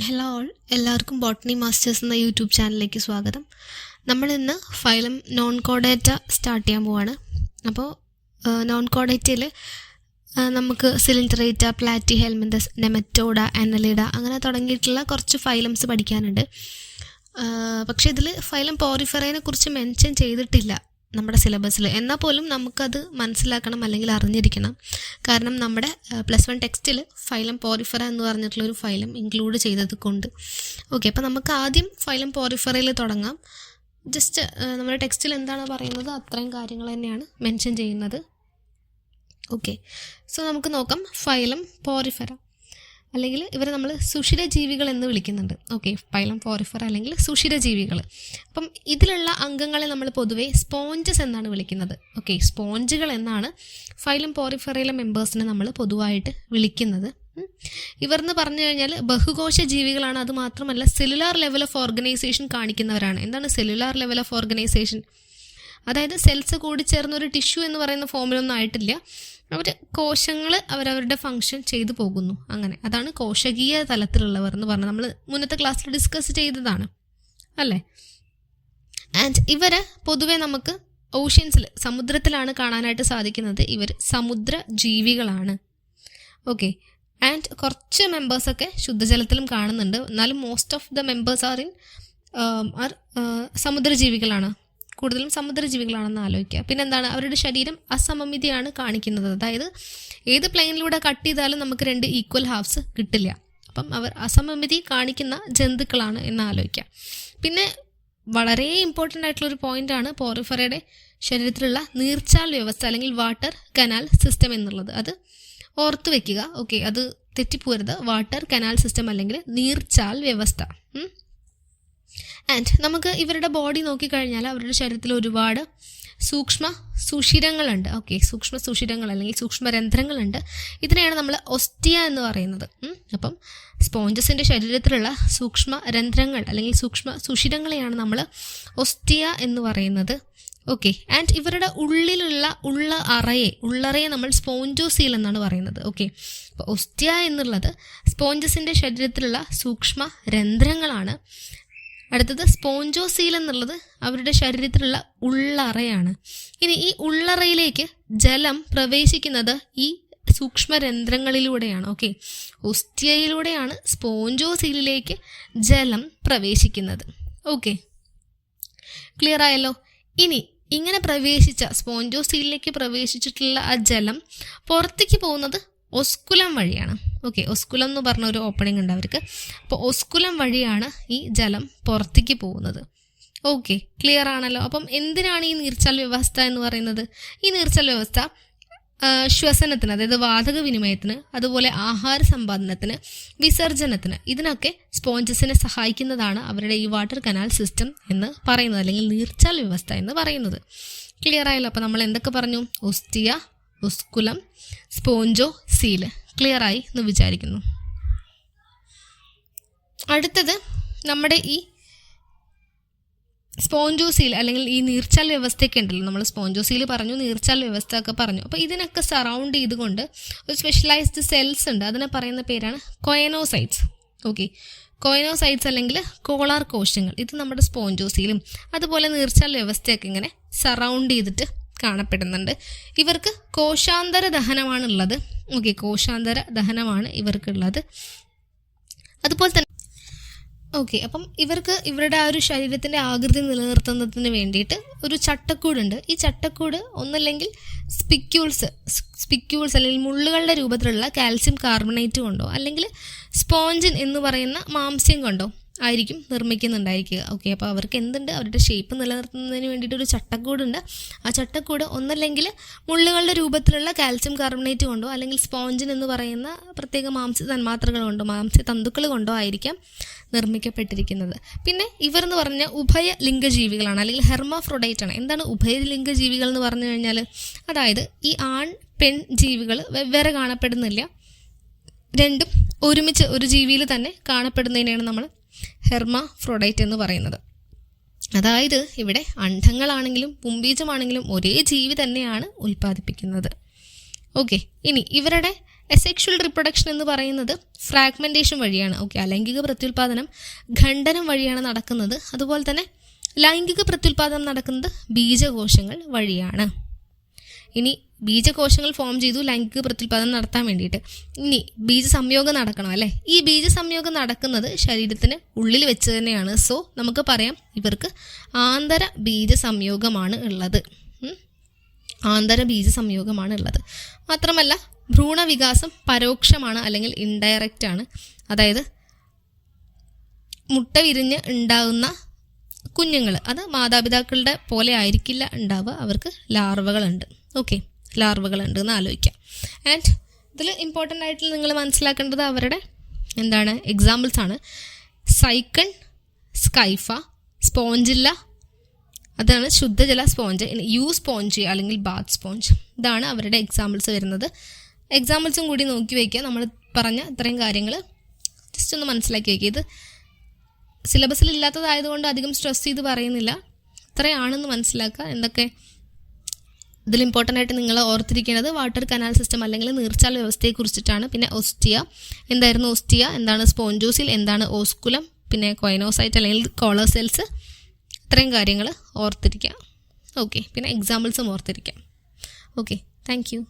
Hello all, എല്ലാവർക്കും botany masters എന്ന YouTube ചാനലിലേക്ക് സ്വാഗതം. നമ്മളിന്ന് ഫൈലം നോൺ കോഡേറ്റ സ്റ്റാർട്ട് ചെയ്യാൻ പോവാണ്. അപ്പോൾ നോൺ കോഡേറ്റയിൽ നമുക്ക് സിലിണ്ടറേറ്റ, പ്ലാറ്റി ഹെൽമിന്തസ്, നെമറ്റോഡ, അനലിഡ അങ്ങനെ തുടങ്ങിയിട്ടുള്ള കുറച്ച് ഫൈലംസ് പഠിക്കാനുണ്ട്. പക്ഷേ ഇതിൽ ഫൈലം പോറിഫെറയെ കുറിച്ച് മെൻഷൻ ചെയ്തിട്ടില്ല നമ്മുടെ സിലബസിൽ. എന്നാൽ പോലും നമുക്കത് മനസ്സിലാക്കണം അല്ലെങ്കിൽ അറിഞ്ഞിരിക്കണം. കാരണം നമ്മുടെ +1 ടെക്സ്റ്റിൽ ഫൈലം പോറിഫെറ എന്ന് പറഞ്ഞിട്ടുള്ളൊരു ഫൈലം ഇൻക്ലൂഡ് ചെയ്തത് കൊണ്ട്. ഓക്കെ, അപ്പോൾ നമുക്ക് ആദ്യം ഫൈലം പോറിഫെറയിൽ തുടങ്ങാം. ജസ്റ്റ് നമ്മുടെ ടെക്സ്റ്റിൽ എന്താണ് പറയുന്നത് അത്രയും കാര്യങ്ങൾ തന്നെയാണ് മെൻഷൻ ചെയ്യുന്നത്. ഓക്കെ, സോ നമുക്ക് നോക്കാം. ഫൈലം പോറിഫെറ അല്ലെങ്കിൽ ഇവരെ നമ്മൾ സുഷിരജീവികൾ എന്ന് വിളിക്കുന്നുണ്ട്. ഓക്കെ, ഫൈലം പോറിഫെറ അല്ലെങ്കിൽ സുഷിരജീവികൾ. അപ്പം ഇതിലുള്ള അംഗങ്ങളെ നമ്മൾ പൊതുവേ സ്പോഞ്ചസ് എന്നാണ് വിളിക്കുന്നത്. ഓക്കെ, സ്പോഞ്ചുകൾ എന്നാണ് ഫൈലം പോറിഫെറയിലെ മെമ്പേഴ്സിനെ നമ്മൾ പൊതുവായിട്ട് വിളിക്കുന്നത്. ഇവരെന്ന് പറഞ്ഞു കഴിഞ്ഞാൽ ബഹുകോശ ജീവികളാണ്. അതുമാത്രമല്ല സെല്ലുലാർ ലെവൽ ഓഫ് ഓർഗനൈസേഷൻ കാണിക്കുന്നവരാണ്. എന്താണ് സെല്ലുലാർ ലെവൽ ഓഫ് ഓർഗനൈസേഷൻ? അതായത് സെൽസ് കൂടി ചേർന്ന ഒരു ടിഷ്യൂ എന്ന് പറയുന്ന ഫോമിലൊന്നും ആയിട്ടില്ല. അവർ കോശങ്ങൾ അവരവരുടെ ഫങ്ഷൻ ചെയ്തു പോകുന്നു. അങ്ങനെ അതാണ് കോശകീയ തലത്തിലുള്ളവർ എന്ന് പറഞ്ഞാൽ നമ്മൾ മുന്നത്തെ ക്ലാസ്സിൽ ഡിസ്കസ് ചെയ്തതാണ് അല്ലേ. ആൻഡ് ഇവരെ പൊതുവെ നമുക്ക് ഓഷ്യൻസിൽ, സമുദ്രത്തിലാണ് കാണാനായിട്ട് സാധിക്കുന്നത്. ഇവർ സമുദ്ര ജീവികളാണ്. ഓക്കെ, ആൻഡ് കുറച്ച് മെമ്പേഴ്സൊക്കെ ശുദ്ധജലത്തിലും കാണുന്നുണ്ട്. എന്നാലും most of the members are സമുദ്രജീവികളാണ്. കൂടുതലും സമുദ്രജീവികളാണെന്ന് ആലോചിക്കുക. പിന്നെന്താണ്, അവരുടെ ശരീരം അസമമിതിയാണ് കാണിക്കുന്നത്. അതായത് ഏത് പ്ലെയിനിലൂടെ കട്ട് ചെയ്താലും നമുക്ക് 2 ഈക്വൽ ഹാഫ്സ് കിട്ടില്ല. അപ്പം അവർ അസമമിതി കാണിക്കുന്ന ജന്തുക്കളാണ് എന്ന് ആലോചിക്കുക. പിന്നെ വളരെ ഇമ്പോർട്ടൻ്റ് ആയിട്ടുള്ളൊരു പോയിൻ്റാണ് പോറിഫെറയുടെ ശരീരത്തിലുള്ള നീർച്ചാൽ വ്യവസ്ഥ അല്ലെങ്കിൽ വാട്ടർ കനാൽ സിസ്റ്റം എന്നുള്ളത്. അത് ഓർത്ത് വെക്കുക. ഓക്കെ, അത് തെറ്റിപ്പോരുത്. വാട്ടർ കനാൽ സിസ്റ്റം അല്ലെങ്കിൽ നീർച്ചാൽ വ്യവസ്ഥ. ആൻഡ് നമുക്ക് ഇവരുടെ ബോഡി നോക്കിക്കഴിഞ്ഞാൽ അവരുടെ ശരീരത്തിൽ ഒരുപാട് സൂക്ഷ്മ സുഷിരങ്ങളുണ്ട്. ഓക്കെ, സൂക്ഷ്മ സുഷിരങ്ങൾ അല്ലെങ്കിൽ സൂക്ഷ്മരന്ധ്രങ്ങളുണ്ട്. ഇതിനെയാണ് നമ്മൾ ഒസ്റ്റിയ എന്ന് പറയുന്നത്. അപ്പം സ്പോഞ്ചസിൻ്റെ ശരീരത്തിലുള്ള സൂക്ഷ്മ രന്ധ്രങ്ങൾ അല്ലെങ്കിൽ സൂക്ഷ്മ സുഷിരങ്ങളെയാണ് നമ്മൾ ഒസ്റ്റിയ എന്ന് പറയുന്നത്. ഓക്കെ, ആൻഡ് ഇവരുടെ ഉള്ളിലുള്ള ഉള്ളറയെ നമ്മൾ സ്പോഞ്ചോസീൽ എന്നാണ് പറയുന്നത്. ഓക്കെ, അപ്പോൾ ഒസ്റ്റിയ എന്നുള്ളത് സ്പോഞ്ചസിൻ്റെ ശരീരത്തിലുള്ള സൂക്ഷ്മ രന്ധ്രങ്ങളാണ്. അടുത്തത് സ്പോഞ്ചോസീൽ എന്നുള്ളത് അവരുടെ ശരീരത്തിലുള്ള ഉള്ളറയാണ്. ഇനി ഈ ഉള്ളറയിലേക്ക് ജലം പ്രവേശിക്കുന്നത് ഈ സൂക്ഷ്മരന്ധ്രങ്ങളിലൂടെയാണ്. ഓക്കെ, ഒസ്റ്റിയയിലൂടെയാണ് സ്പോഞ്ചോസീലിലേക്ക് ജലം പ്രവേശിക്കുന്നത്. ഓക്കെ, ക്ലിയർ ആയല്ലോ. ഇനി ഇങ്ങനെ പ്രവേശിച്ച സ്പോഞ്ചോസീലിലേക്ക് പ്രവേശിച്ചിട്ടുള്ള ആ ജലം പുറത്തേക്ക് പോകുന്നത് ഒസ്കുലം വഴിയാണ്. ഓക്കെ, ഒസ്കുലം എന്ന് പറഞ്ഞ ഒരു ഓപ്പണിംഗ് ഉണ്ട് അവർക്ക്. അപ്പോൾ ഒസ്കുലം വഴിയാണ് ഈ ജലം പുറത്തേക്ക് പോകുന്നത്. ഓക്കെ, ക്ലിയർ ആണല്ലോ. അപ്പം എന്തിനാണ് ഈ നീർച്ചാൽ വ്യവസ്ഥ എന്ന് പറയുന്നത്? ഈ നീർച്ചാൽ വ്യവസ്ഥ ശ്വസനത്തിന്, അതായത് വാതക വിനിമയത്തിന്, അതുപോലെ ആഹാര സമ്പാദനത്തിന്, വിസർജനത്തിന്, ഇതിനൊക്കെ സ്പോഞ്ചസിനെ സഹായിക്കുന്നതാണ് അവരുടെ ഈ വാട്ടർ കനാൽ സിസ്റ്റം എന്ന് പറയുന്നത് അല്ലെങ്കിൽ നീർച്ചാൽ വ്യവസ്ഥ എന്ന് പറയുന്നത്. ക്ലിയർ ആയല്ലോ. അപ്പോൾ നമ്മൾ എന്തൊക്കെ പറഞ്ഞു? ഒസ്റ്റിയ, ഒസ്കുലം, സ്പോഞ്ചോ സീല്. ക്ലിയർ ആയി എന്ന് വിചാരിക്കുന്നു. അടുത്തത് നമ്മുടെ ഈ സ്പോഞ്ചോസീൽ അല്ലെങ്കിൽ ഈ നീർച്ചാൽ വ്യവസ്ഥയൊക്കെ ഉണ്ടല്ലോ. നമ്മൾ സ്പോഞ്ചോസീൽ പറഞ്ഞു, നീർച്ചാൽ വ്യവസ്ഥ ഒക്കെ പറഞ്ഞു. അപ്പോൾ ഇതിനൊക്കെ സറൗണ്ട് ചെയ്തുകൊണ്ട് ഒരു സ്പെഷ്യലൈസ്ഡ് സെൽസ് ഉണ്ട്. അതിനെ പറയുന്ന പേരാണ് കൊയനോസൈറ്റ്സ്. ഓക്കെ, കൊയനോസൈറ്റ്സ് അല്ലെങ്കിൽ കോളാർ കോശങ്ങൾ. ഇത് നമ്മുടെ സ്പോഞ്ചോസീലും അതുപോലെ നീർച്ചാൽ വ്യവസ്ഥയൊക്കെ ഇങ്ങനെ സറൗണ്ട് ചെയ്തിട്ട് കാണപ്പെടുന്നുണ്ട്. ഇവർക്ക് കോശാന്തര ദഹനമാണുള്ളത്. ഓക്കെ, കോശാന്തര ദഹനമാണ് ഇവർക്കുള്ളത്. അതുപോലെ തന്നെ ഓക്കെ, അപ്പം ഇവർക്ക് ഇവരുടെ ആ ഒരു ശരീരത്തിൻ്റെ ആകൃതി നിലനിർത്തുന്നതിന് വേണ്ടിയിട്ട് ഒരു ചട്ടക്കൂടുണ്ട്. ഈ ചട്ടക്കൂട് ഒന്നല്ലെങ്കിൽ സ്പിക്യൂൾസ് അല്ലെങ്കിൽ മുള്ളുകളുടെ രൂപത്തിലുള്ള കാൽസ്യം കാർബണേറ്റ് കൊണ്ടോ അല്ലെങ്കിൽ സ്പോഞ്ചിൻ എന്ന് പറയുന്ന മാംസ്യം കൊണ്ടോ ആയിരിക്കും നിർമ്മിക്കുന്നുണ്ടായിരിക്കുക. ഓക്കെ, അപ്പോൾ അവർക്ക് എന്തുണ്ട്? അവരുടെ ഷേപ്പ് നിലനിർത്തുന്നതിന് വേണ്ടിയിട്ടൊരു ചട്ടക്കൂടുണ്ട്. ആ ചട്ടക്കൂട് ഒന്നല്ലെങ്കിൽ മുള്ളുകളുടെ രൂപത്തിലുള്ള കാൽസ്യം കാർബണേറ്റ് കൊണ്ടോ അല്ലെങ്കിൽ സ്പോഞ്ചിൻ എന്ന് പറയുന്ന പ്രത്യേക മാംസ്യ തന്മാത്രകൾ കൊണ്ടോ മാംസ്യ തന്തുക്കൾ കൊണ്ടോ ആയിരിക്കാം നിർമ്മിക്കപ്പെട്ടിരിക്കുന്നത്. പിന്നെ ഇവരെന്ന് പറഞ്ഞാൽ ഉഭയലിംഗജീവികളാണ് അല്ലെങ്കിൽ ഹെർമാഫ്രോഡൈറ്റ് ആണ്. എന്താണ് ഉഭയലിംഗജീവികൾ എന്ന് പറഞ്ഞു കഴിഞ്ഞാൽ? അതായത് ഈ ആൺ പെൺ ജീവികൾ വെവ്വേറെ കാണപ്പെടുന്നില്ല, രണ്ടും ഒരുമിച്ച് ഒരു ജീവിയിൽ തന്നെ കാണപ്പെടുന്നതിനെയാണ് നമ്മൾ ഹെർമാഫ്രോഡൈറ്റ് എന്ന് പറയുന്നത്. അതായത് ഇവിടെ അണ്ഡങ്ങളാണെങ്കിലും പുംബീജമാണെങ്കിലും ഒരേ ജീവി തന്നെയാണ് ഉൽപ്പാദിപ്പിക്കുന്നത്. ഓക്കെ, ഇനി ഇവരുടെ അസെക്ഷുവൽ റിപ്രൊഡക്ഷൻ എന്ന് പറയുന്നത് ഫ്രാഗ്മെൻറ്റേഷൻ വഴിയാണ്. ഓക്കെ, അലൈംഗിക പ്രത്യുൽപാദനം ഖണ്ഡനം വഴിയാണ് നടക്കുന്നത്. അതുപോലെ തന്നെ ലൈംഗിക പ്രത്യുൽപാദനം നടക്കുന്നത് ബീജകോശങ്ങൾ വഴിയാണ്. ഇനി ബീജകോശങ്ങൾ ഫോം ചെയ്തു ലൈംഗിക പ്രത്യുൽപാദനം നടത്താൻ വേണ്ടിയിട്ട്. ഇനി ബീജസംയോഗം നടക്കണം അല്ലേ? ഈ ബീജസംയോഗം നടക്കുന്നത് ശരീരത്തിന് ഉള്ളിൽ വെച്ച് തന്നെയാണ്. സോ നമുക്ക് പറയാം ഇവർക്ക് ആന്തര ബീജസംയോഗമാണ് ഉള്ളത്. ആന്തര ബീജസംയോഗമാണ് ഉള്ളത്. മാത്രമല്ല ഭ്രൂണവികാസം പരോക്ഷമാണ് അല്ലെങ്കിൽ ഇൻഡയറക്റ്റ് ആണ്. അതായത് മുട്ട വിരിഞ്ഞ് ഉണ്ടാകുന്ന കുഞ്ഞുങ്ങൾ അത് മാതാപിതാക്കളുടെ പോലെ ആയിരിക്കില്ല ഉണ്ടാവുക. അവർക്ക് ലാർവകളുണ്ട്. ഓക്കെ, ലാർവകളുണ്ട് എന്ന് ആലോചിക്കാം. ആൻഡ് ഇതിൽ ഇമ്പോർട്ടൻ്റ് ആയിട്ട് നിങ്ങൾ മനസ്സിലാക്കേണ്ടത് അവരുടെ എന്താണ് എക്സാമ്പിൾസ് ആണ്. സൈക്കൺ, സ്കൈഫ, സ്പോഞ്ചില്ല, അതാണ് ശുദ്ധജല സ്പോഞ്ച്. യു സ്പോഞ്ച് അല്ലെങ്കിൽ ബാത്ത് സ്പോഞ്ച്, ഇതാണ് അവരുടെ എക്സാമ്പിൾസ് വരുന്നത്. എക്സാമ്പിൾസും കൂടി നോക്കി വയ്ക്കുക. നമ്മൾ പറഞ്ഞ ഇത്രയും കാര്യങ്ങൾ ജസ്റ്റ് ഒന്ന് മനസ്സിലാക്കി വയ്ക്കുക. ഇത് സിലബസിൽ ഇല്ലാത്തതായതുകൊണ്ട് അധികം സ്ട്രെസ് ചെയ്ത് പറയുന്നില്ല. ഇത്രയാണെന്ന് മനസ്സിലാക്കുക. എന്തൊക്കെ ഇതിൽ ഇമ്പോർട്ടൻ്റ് ആയിട്ട് നിങ്ങൾ ഓർത്തിരിക്കേണ്ടത് വാട്ടർ കനാൽ സിസ്റ്റം അല്ലെങ്കിൽ നീർച്ചാൽ വ്യവസ്ഥയെക്കുറിച്ചിട്ടാണ്. പിന്നെ ഒസ്റ്റിയ, എന്തായിരുന്നു ഒസ്റ്റിയ, എന്താണ് സ്പോഞ്ചോസിൽ, എന്താണ് ഓസ്കുലം, പിന്നെ കൊയനോസൈറ്റ് അല്ലെങ്കിൽ കോളർ സെൽസ്, ഇത്രയും കാര്യങ്ങൾ ഓർത്തിരിക്കുക. ഓക്കെ, പിന്നെ എക്സാമ്പിൾസും ഓർത്തിരിക്കാം. Okay, thank U.